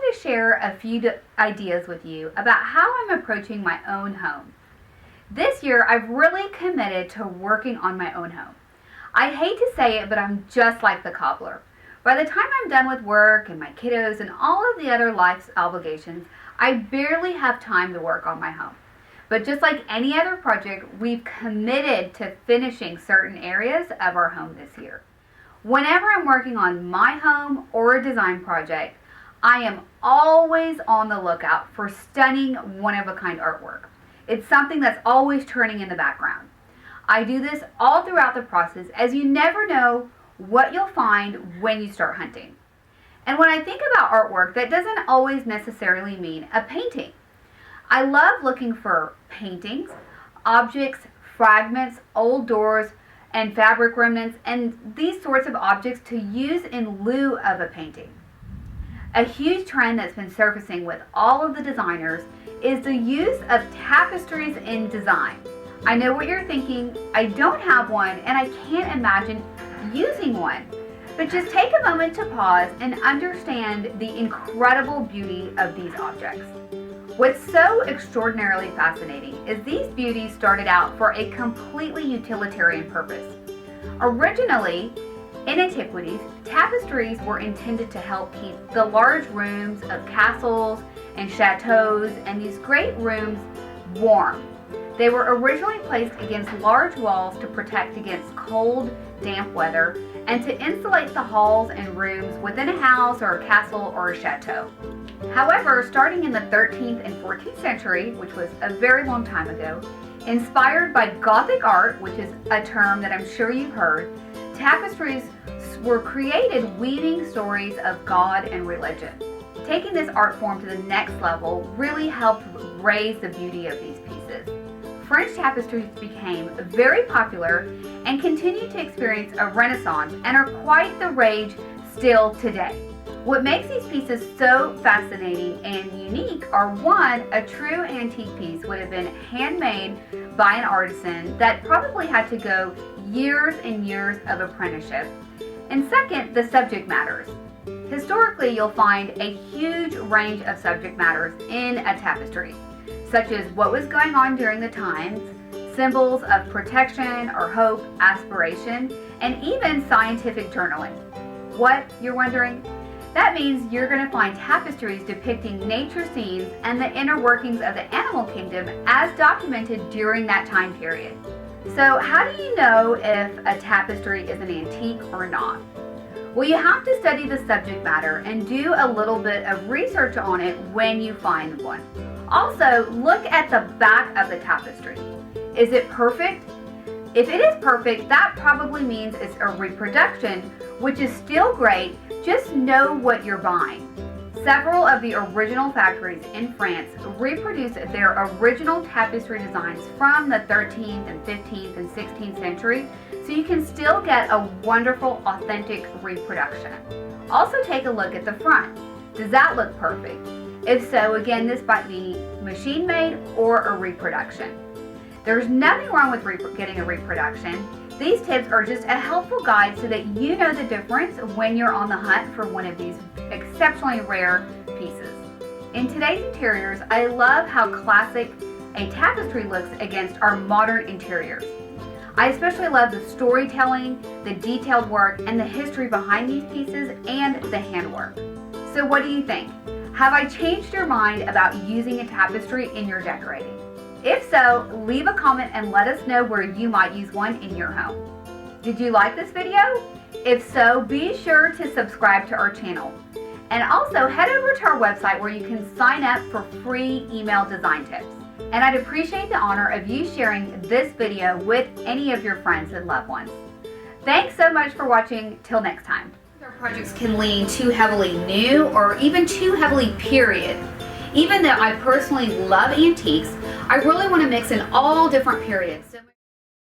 wanted to share a few ideas with you about how I'm approaching my own home. This year, I've really committed to working on my own home. I hate to say it, but I'm just like the cobbler. By the time I'm done with work and my kiddos and all of the other life's obligations, I barely have time to work on my home. But just like any other project, we've committed to finishing certain areas of our home this year. Whenever I'm working on my home or a design project, I am always on the lookout for stunning, one-of-a-kind artwork. It's something that's always turning in the background. I do this all throughout the process, as you never know what you'll find when you start hunting. And when I think about artwork, that doesn't always necessarily mean a painting. I love looking for paintings, objects, fragments, old doors, and fabric remnants, and these sorts of objects to use in lieu of a painting. A huge trend that's been surfacing with all of the designers is the use of tapestries in design. I know what you're thinking, I don't have one and I can't imagine using one. But just take a moment to pause and understand the incredible beauty of these objects. What's so extraordinarily fascinating is these beauties started out for a completely utilitarian purpose. Originally, in antiquities, tapestries were intended to help keep the large rooms of castles and chateaus and these great rooms warm. They were originally placed against large walls to protect against cold, damp weather and to insulate the halls and rooms within a house or a castle or a chateau. However, starting in the 13th and 14th century, which was a very long time ago, inspired by Gothic art, which is a term that I'm sure you've heard, tapestries were created weaving stories of God and religion. Taking this art form to the next level really helped raise the beauty of these pieces. French tapestries became very popular and continue to experience a renaissance and are quite the rage still today. What makes these pieces so fascinating and unique are, one, a true antique piece would have been handmade by an artisan that probably had to go years and years of apprenticeship. And second, the subject matters. Historically, you'll find a huge range of subject matters in a tapestry, such as what was going on during the times, symbols of protection or hope, aspiration, and even scientific journaling. What, you're wondering? That means you're going to find tapestries depicting nature scenes and the inner workings of the animal kingdom as documented during that time period. So how do you know if a tapestry is an antique or not? Well, you have to study the subject matter and do a little bit of research on it when you find one. Also, look at the back of the tapestry. Is it perfect? If it is perfect, that probably means it's a reproduction, which is still great. Just know what you're buying. Several of the original factories in France reproduced their original tapestry designs from the 13th and 15th and 16th century, so you can still get a wonderful, authentic reproduction. Also take a look at the front. Does that look perfect? If so, again, this might be machine made or a reproduction. There's nothing wrong with getting a reproduction. These tips are just a helpful guide so that you know the difference when you're on the hunt for one of these exceptionally rare pieces. In today's interiors, I love how classic a tapestry looks against our modern interiors. I especially love the storytelling, the detailed work, and the history behind these pieces and the handwork. So what do you think? Have I changed your mind about using a tapestry in your decorating? If so, leave a comment and let us know where you might use one in your home. Did you like this video? If so, be sure to subscribe to our channel. And also head over to our website where you can sign up for free email design tips. And I'd appreciate the honor of you sharing this video with any of your friends and loved ones. Thanks so much for watching. Till next time. Our projects can lean too heavily new or even too heavily period. Even though I personally love antiques, I really want to mix in all different periods.